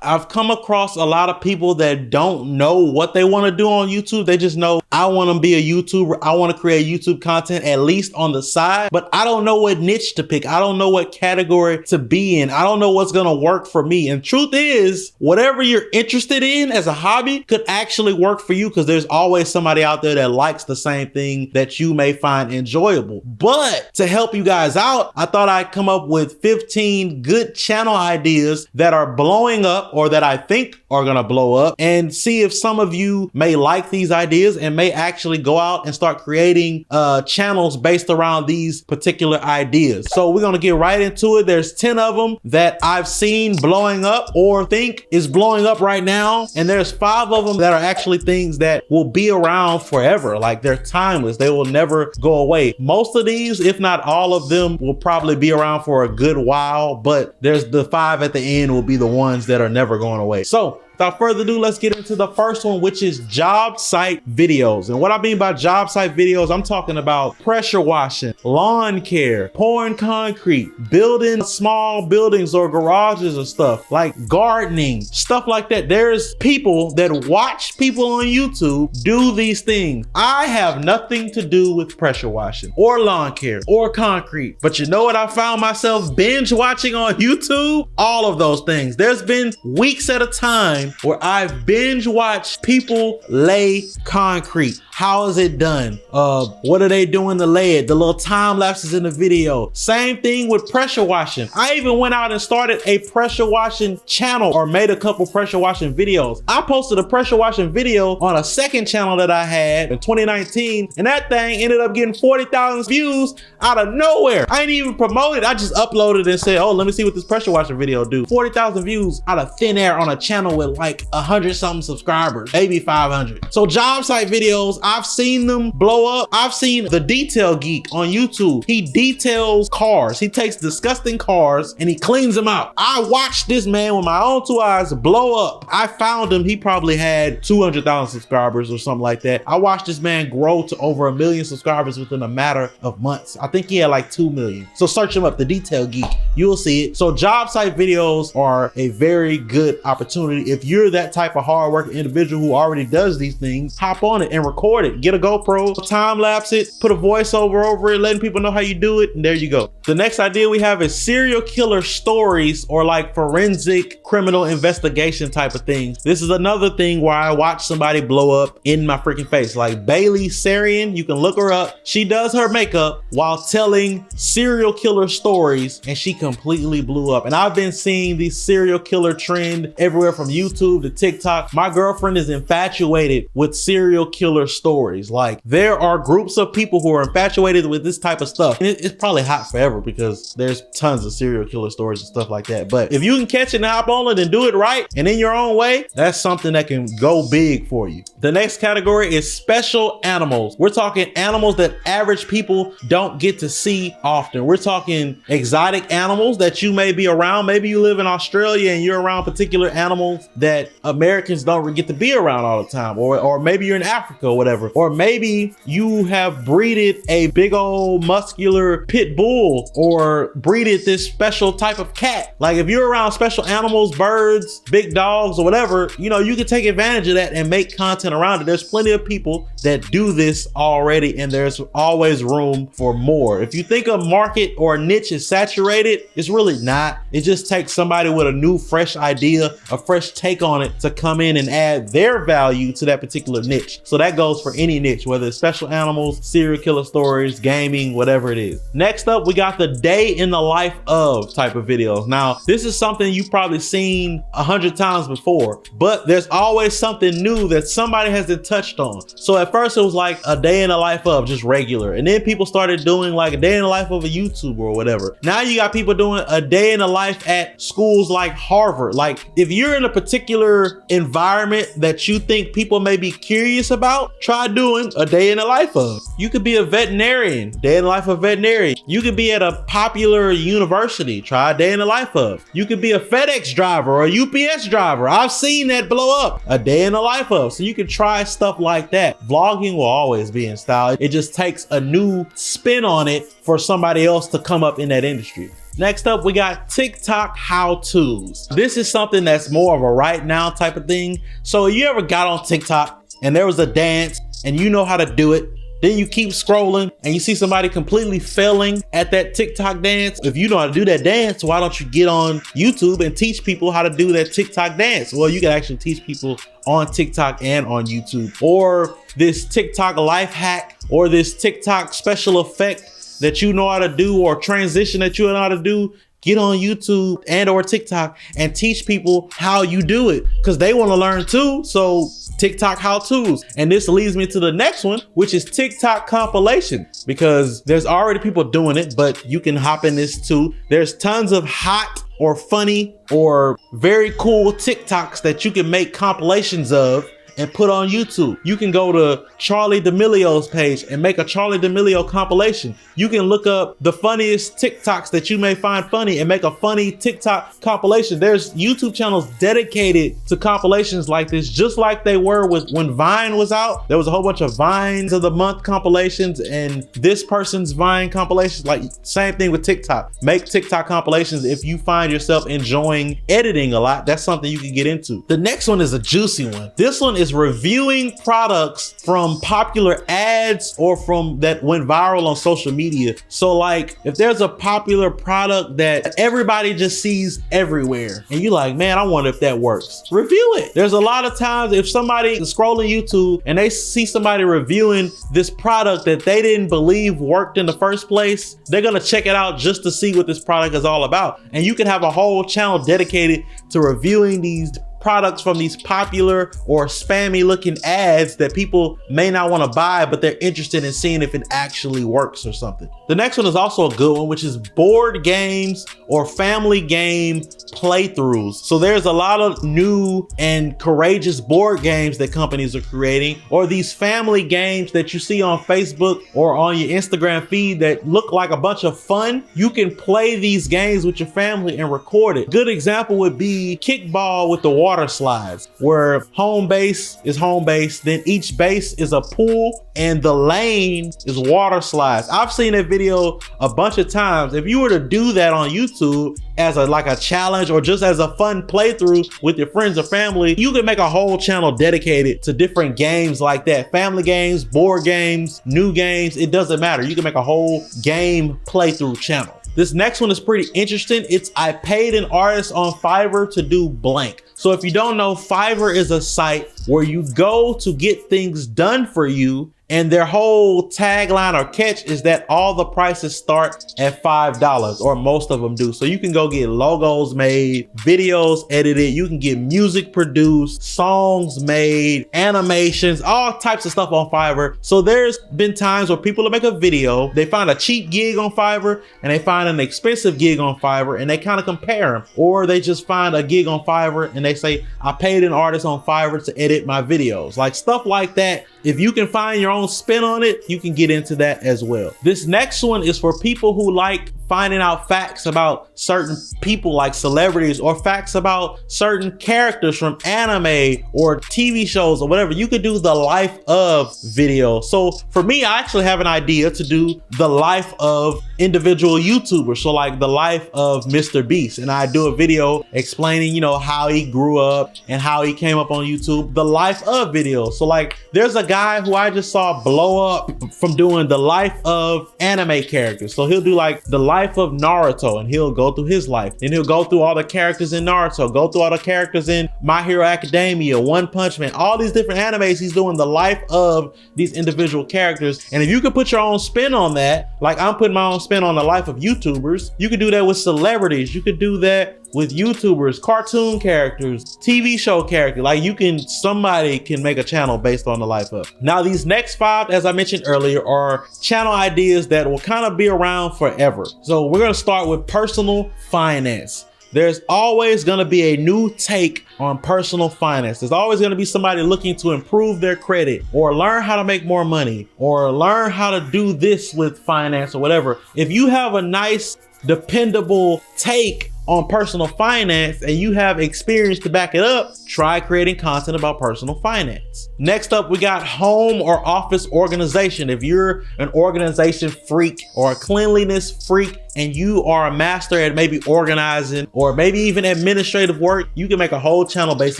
I've come across a lot of people that don't know what they want to do on YouTube. They just know, I want to be a YouTuber. I want to create YouTube content, at least on the side, but I don't know what niche to pick. I don't know what category to be in. I don't know what's going to work for me. And truth is, whatever you're interested in as a hobby could actually work for you, because there's always somebody out there that likes the same thing that you may find enjoyable. But to help you guys out, I thought I'd come up with 15 good channel ideas that are blowing up, or that I think are going to blow up, and see if some of you may like these ideas and may actually go out and start creating channels based around these particular ideas. So we're going to get right into it. There's 10 of them that I've seen blowing up or think is blowing up right now. And there's 5 of them that are actually things that will be around forever. Like, they're timeless. They will never go away. Most of these, if not all of them, will probably be around for a good while, but there's the 5 at the end will be the ones that are never going away. So without further ado, let's get into the first one, which is job site videos. And what I mean by job site videos, I'm talking about pressure washing, lawn care, pouring concrete, building small buildings or garages or stuff, like gardening, stuff like that. There's people that watch people on YouTube do these things. I have nothing to do with pressure washing or lawn care or concrete, but you know what I found myself binge watching on YouTube? All of those things. There's been weeks at a time where I've binge watched people lay concrete. How is it done? What are they doing to lay it? The little time lapses in the video. Same thing with pressure washing. I even went out and started a pressure washing channel, or made a couple pressure washing videos. I posted a pressure washing video on a second channel that I had in 2019, and that thing ended up getting 40,000 views out of nowhere. I ain't even promoted. I just uploaded and said, oh, let me see what this pressure washing video do. 40,000 views out of thin air on a channel with like 100 something subscribers, maybe 500. So job site videos, I've seen them blow up. I've seen the Detail Geek on YouTube. He details cars. He takes disgusting cars and he cleans them out. I watched this man with my own 2 eyes blow up. I found him. He probably had 200,000 subscribers or something like that. I watched this man grow to over 1 million subscribers within a matter of months. I think he had like 2 million. So search him up, the Detail Geek. You'll see it. So job site videos are a very good opportunity. If you're that type of hardworking individual who already does these things, hop on it and record it. Get a GoPro, time lapse it, put a voiceover over it, letting people know how you do it, and there you go. The next idea we have is serial killer stories, or like forensic criminal investigation type of things. This is another thing where I watch somebody blow up in my freaking face. Like Bailey Sarian, you can look her up. She does her makeup while telling serial killer stories, and she completely blew up. And I've been seeing these serial killer trend everywhere from YouTube to TikTok. My girlfriend is infatuated with serial killer stories. Like, there are groups of people who are infatuated with this type of stuff. And it's probably hot forever because there's tons of serial killer stories and stuff like that. But if you can catch it and hop on it and do it right and in your own way, that's something that can go big for you. The next category is special animals. We're talking animals that average people don't get to see often. We're talking exotic animals that you may be around. Maybe you live in Australia and you're around particular animals that Americans don't get to be around all the time. Or maybe you're in Africa or whatever. Or maybe you have breeded a big old muscular pit bull, or breeded this special type of cat. Like, if you're around special animals, birds, big dogs, or whatever, you know, you can take advantage of that and make content around it. There's plenty of people that do this already, and there's always room for more. If you think a market or a niche is saturated, it's really not. It just takes somebody with a new, fresh idea, a fresh take on it, to come in and add their value to that particular niche. So that goes for any niche, whether it's special animals, serial killer stories, gaming, whatever it is. Next up, we got the day in the life of type of videos. Now, this is something you've probably seen 100 times before, but there's always something new that somebody hasn't touched on. So at first it was like a day in the life of just regular, and then people started doing like a day in the life of a YouTuber or whatever. Now you got people doing a day in the life at schools like Harvard. Like, if you're in a particular environment that you think people may be curious about, try doing a day in the life of. You could be a veterinarian, day in the life of veterinarian. You could be at a popular university, try a day in the life of. You could be a FedEx driver or a UPS driver. I've seen that blow up, a day in the life of. So you can try stuff like that. Vlogging will always be in style. It just takes a new spin on it for somebody else to come up in that industry. Next up, we got TikTok how-tos. This is something that's more of a right now type of thing. So you ever got on TikTok and there was a dance and you know how to do it, then you keep scrolling and you see somebody completely failing at that TikTok dance? If you know how to do that dance, why don't you get on YouTube and teach people how to do that TikTok dance? Well, you can actually teach people on TikTok and on YouTube. Or this TikTok life hack, or this TikTok special effect that you know how to do, or transition that you know how to do. Get on YouTube and or TikTok and teach people how you do it, because they want to learn too. So TikTok how-tos. And this leads me to the next one, which is TikTok compilation, because there's already people doing it, but you can hop in this too. There's tons of hot or funny or very cool TikToks that you can make compilations of and put on YouTube. You can go to Charlie D'Amelio's page and make a Charlie D'Amelio compilation. You can look up the funniest TikToks that you may find funny and make a funny TikTok compilation. There's YouTube channels dedicated to compilations like this, just like they were when Vine was out. There was a whole bunch of Vines of the Month compilations and this person's Vine compilations. Like, same thing with TikTok. Make TikTok compilations. If you find yourself enjoying editing a lot, that's something you can get into. The next one is a juicy one. This one is reviewing products from popular ads or from that went viral on social media. So like, if there's a popular product that everybody just sees everywhere and you're like, man, I wonder if that works, review it. There's a lot of times if somebody is scrolling YouTube and they see somebody reviewing this product that they didn't believe worked in the first place, they're gonna check it out just to see what this product is all about. And you can have a whole channel dedicated to reviewing these products from these popular or spammy looking ads that people may not want to buy, but they're interested in seeing if it actually works or something. The next one is also a good one, which is board games or family game playthroughs. So there's a lot of new and courageous board games that companies are creating, or these family games that you see on Facebook or on your Instagram feed that look like a bunch of fun. You can play these games with your family and record it. Good example would be kickball with the water slides, where home base is home base, then each base is a pool and the lane is water slides. I've seen that video a bunch of times. If you were to do that on YouTube as like a challenge or just as a fun playthrough with your friends or family, you can make a whole channel dedicated to different games like that. Family games, board games, new games, it doesn't matter. You can make a whole game playthrough channel. This next one is pretty interesting. It's I paid an artist on Fiverr to do blank. So if you don't know, Fiverr is a site where you go to get things done for you, and their whole tagline or catch is that all the prices start at $5, or most of them do. So you can go get logos made, videos edited, you can get music produced, songs made, animations, all types of stuff on Fiverr. So there's been times where people will make a video, they find a cheap gig on Fiverr and they find an expensive gig on Fiverr, and they kind of compare them. Or they just find a gig on Fiverr and they say, I paid an artist on Fiverr to edit my videos. Like stuff like that. If you can find your own spin on it, you can get into that as well. This next one is for people who like finding out facts about certain people, like celebrities, or facts about certain characters from anime or TV shows or whatever. You could do the life of video. So for me, I actually have an idea to do the life of individual YouTubers. So like the life of Mr. Beast, and I do a video explaining, you know, how he grew up and how he came up on YouTube, the life of video. So like there's a guy who I just saw blow up from doing the life of anime characters. So he'll do like the life of Naruto, and he'll go through his life, and he'll go through all the characters in Naruto, go through all the characters in My Hero Academia, One Punch Man, all these different animes. He's doing the life of these individual characters. And if you could put your own spin on that, like I'm putting my own spin on the life of YouTubers, you could do that with celebrities, you could do that with YouTubers, cartoon characters, TV show characters. Like somebody can make a channel based on the life of. Now these next 5, as I mentioned earlier, are channel ideas that will kind of be around forever. So we're gonna start with personal finance. There's always gonna be a new take on personal finance. There's always gonna be somebody looking to improve their credit, or learn how to make more money, or learn how to do this with finance or whatever. If you have a nice, dependable take on personal finance and you have experience to back it up, try creating content about personal finance. Next up, we got home or office organization. If you're an organization freak or a cleanliness freak, and you are a master at maybe organizing or maybe even administrative work, you can make a whole channel based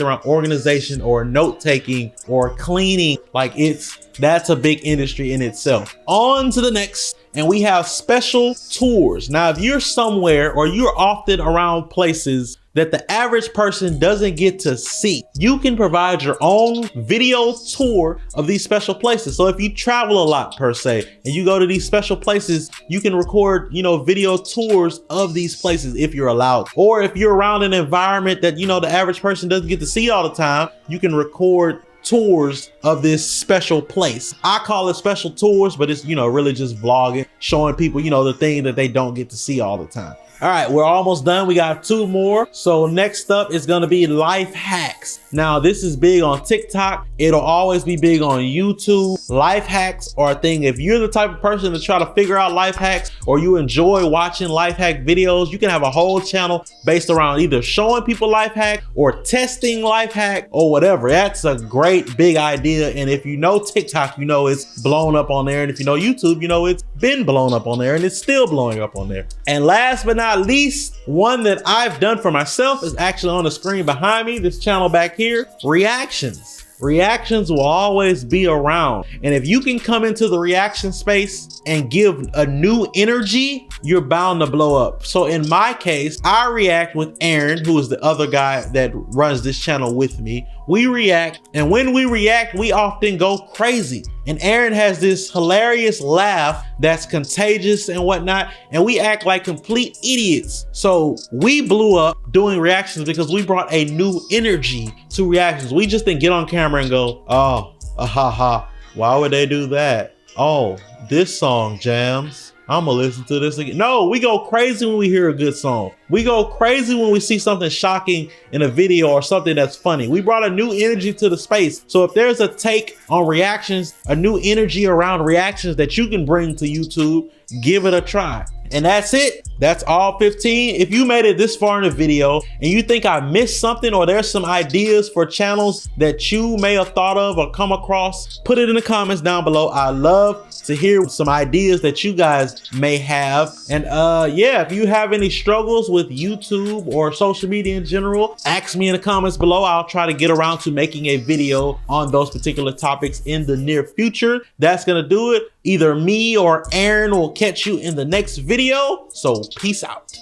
around organization or note taking or cleaning. Like that's a big industry in itself. On to the next. And we have special tours. Now, if you're somewhere or you're often around places that the average person doesn't get to see, you can provide your own video tour of these special places. So if you travel a lot per se, and you go to these special places, you can record, video tours of these places if you're allowed. Or if you're around an environment that, the average person doesn't get to see all the time, you can record tours of this special place. I call it special tours, but it's, really just vlogging, showing people, the thing that they don't get to see all the time. All right, we're almost done. We got 2 more. So next up is gonna be life hacks. Now, this is big on TikTok. It'll always be big on YouTube. Life hacks are a thing. If you're the type of person to try to figure out life hacks, or you enjoy watching life hack videos, you can have a whole channel based around either showing people life hack or testing life hack or whatever. That's a great big idea. And if you know TikTok, it's blown up on there. And if you know YouTube, it's been blown up on there and it's still blowing up on there. And last but not least, one that I've done for myself is actually on the screen behind me, this channel back here, reactions. Reactions will always be around. And if you can come into the reaction space and give a new energy, you're bound to blow up. So in my case, I react with Aaron, who is the other guy that runs this channel with me. We react, and when we react, we often go crazy. And Aaron has this hilarious laugh that's contagious and whatnot, and we act like complete idiots. So we blew up doing reactions because we brought a new energy to reactions. We just didn't get on camera and go, oh, ha ha, why would they do that? Oh, this song jams, I'm gonna listen to this again. No, we go crazy when we hear a good song. We go crazy when we see something shocking in a video or something that's funny. We brought a new energy to the space. So if there's a take on reactions, a new energy around reactions that you can bring to YouTube, give it a try. And that's it. That's all 15. If you made it this far in the video and you think I missed something, or there's some ideas for channels that you may have thought of or come across, put it in the comments down below. I love to hear some ideas that you guys may have. And yeah, if you have any struggles with YouTube or social media in general, ask me in the comments below. I'll try to get around to making a video on those particular topics in the near future. That's gonna do it. Either me or Aaron will catch you in the next video. So peace out.